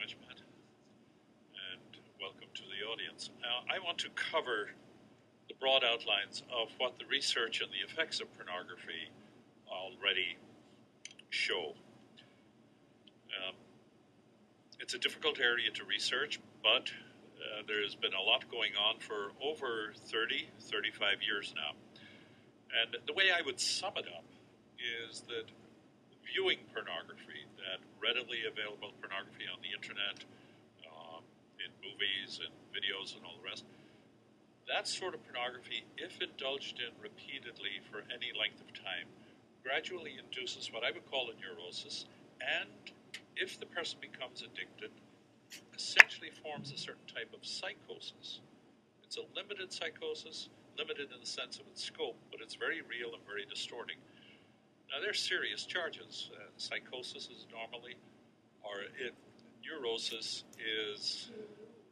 much, Matt, and welcome to the audience. Now, I want to cover the broad outlines of what the research and the effects of pornography already show. It's a difficult area to research, but there's been a lot going on for over 30, 35 years now. And the way I would sum it up is that viewing pornography, that readily available pornography on the internet, in movies and videos and all the rest, that sort of pornography, if indulged in repeatedly for any length of time, gradually induces what I would call a neurosis, and if the person becomes addicted, essentially forms a certain type of psychosis. It's a limited psychosis, limited in the sense of its scope, but it's very real and very distorting. Now, they're serious charges. Psychosis is normally, neurosis is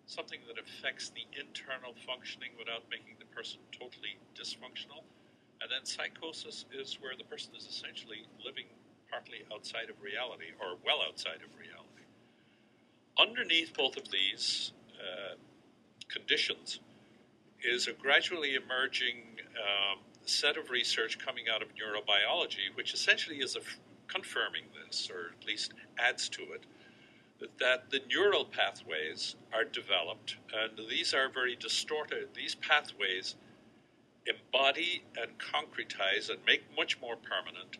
something that affects the internal functioning without making the person totally dysfunctional. And then psychosis is where the person is essentially living partly outside of reality, or well outside of reality. Underneath both of these conditions is a gradually emerging set of research coming out of neurobiology, which essentially is confirming this, or at least adds to it, that the neural pathways are developed, and these are very distorted. These pathways embody and concretize and make much more permanent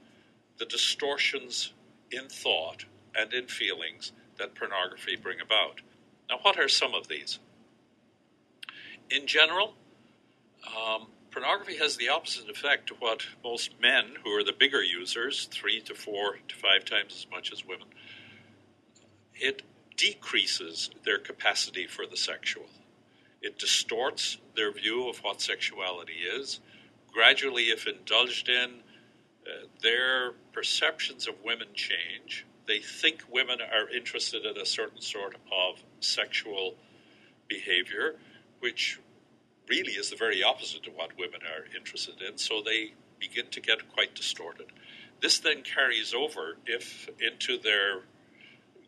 the distortions in thought and in feelings that pornography bring about. Now, what are some of these? In general, pornography has the opposite effect to what most men, who are the bigger users, 3 to 4 to 5 times as much as women, it decreases their capacity for the sexual. It distorts their view of what sexuality is. Gradually, if indulged in, their perceptions of women change. They think women are interested in a certain sort of sexual behavior, which really is the very opposite of what women are interested in, so they begin to get quite distorted. This then carries over into their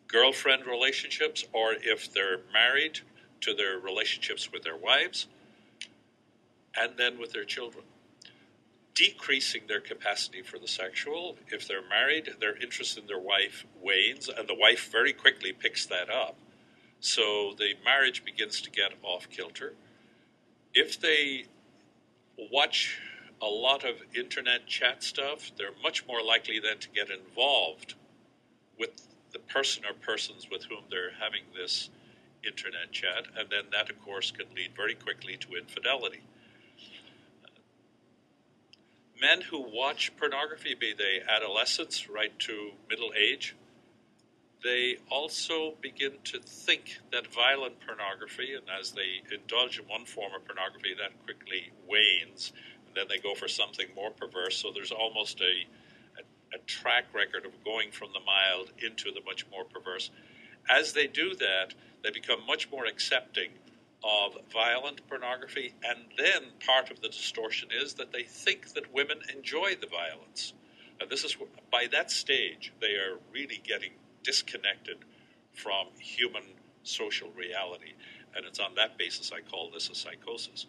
girlfriend relationships, or if they're married, to their relationships with their wives, and then with their children. Decreasing their capacity for the sexual. If they're married, their interest in their wife wanes, and the wife very quickly picks that up. So the marriage begins to get off kilter. If they watch a lot of internet chat stuff, they're much more likely then to get involved with the person or persons with whom they're having this internet chat, and then that, of course, can lead very quickly to infidelity. Men who watch pornography, be they adolescents right to middle age, they also begin to think that violent pornography, and as they indulge in one form of pornography, that quickly wanes, and then they go for something more perverse. So there's almost a track record of going from the mild into the much more perverse. As they do that, they become much more accepting of violent pornography, and then part of the distortion is that they think that women enjoy the violence. And this is, by that stage, they are really getting disconnected from human social reality, and it's on that basis I call this a psychosis,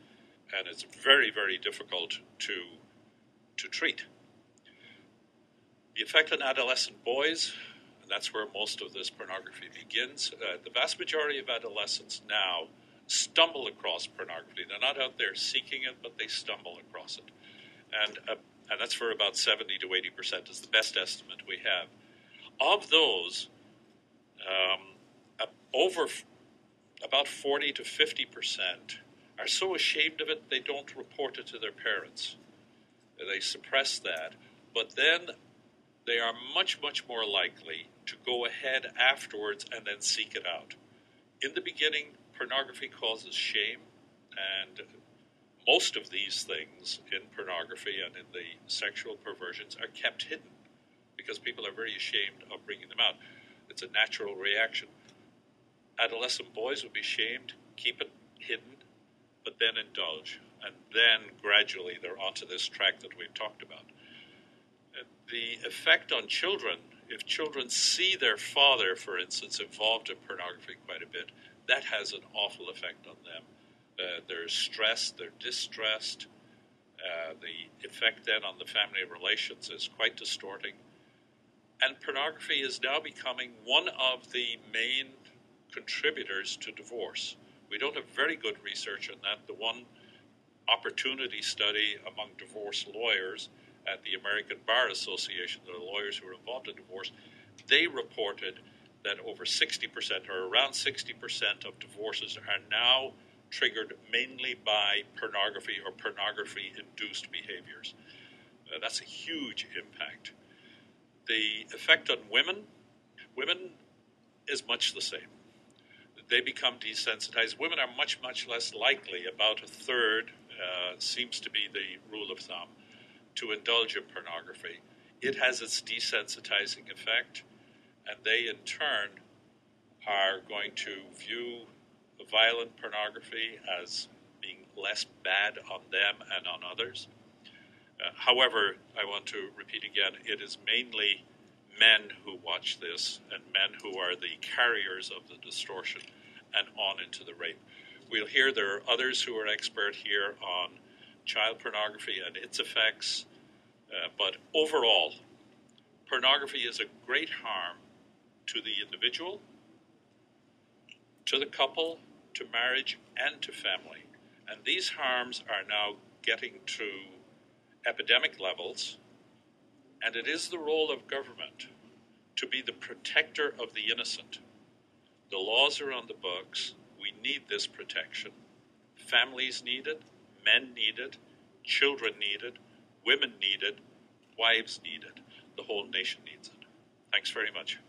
and it's very, very difficult to treat. The effect on adolescent boys, and that's where most of this pornography begins. The vast majority of adolescents now stumble across pornography. They're not out there seeking it, but they stumble across it. And that's for about 70 to 80% is the best estimate we have. Of those, over about 40 to 50% are so ashamed of it they don't report it to their parents. They suppress that. But then they are much, much more likely to go ahead afterwards and then seek it out. In the beginning, pornography causes shame, and most of these things in pornography and in the sexual perversions are kept hidden because people are very ashamed of bringing them out. It's a natural reaction. Adolescent boys would be shamed, keep it hidden, but then indulge, and then gradually they're onto this track that we've talked about. The effect on children if children see their father, for instance, involved in pornography quite a bit, that has an awful effect on them. They're stressed, they're distressed. The effect then on the family relations is quite distorting. And pornography is now becoming one of the main contributors to divorce. We don't have very good research on that. The one opportunity study among divorce lawyers at the American Bar Association, the lawyers who are involved in divorce, they reported that over 60% or around 60% of divorces are now triggered mainly by pornography or pornography-induced behaviors. That's a huge impact. The effect on women is much the same. They become desensitized. Women are much, much less likely, about a third seems to be the rule of thumb, to indulge in pornography. It has its desensitizing effect, and they in turn are going to view violent pornography as being less bad on them and on others. However, I want to repeat again, it is mainly men who watch this and men who are the carriers of the distortion and on into the rape. We'll hear there are others who are expert here on child pornography and its effects, but overall, pornography is a great harm to the individual, to the couple, to marriage, and to family. And these harms are now getting to epidemic levels, and it is the role of government to be the protector of the innocent. The laws are on the books. We need this protection. Families need it, men need it, children need it, women need it, wives need it. The whole nation needs it. Thanks very much.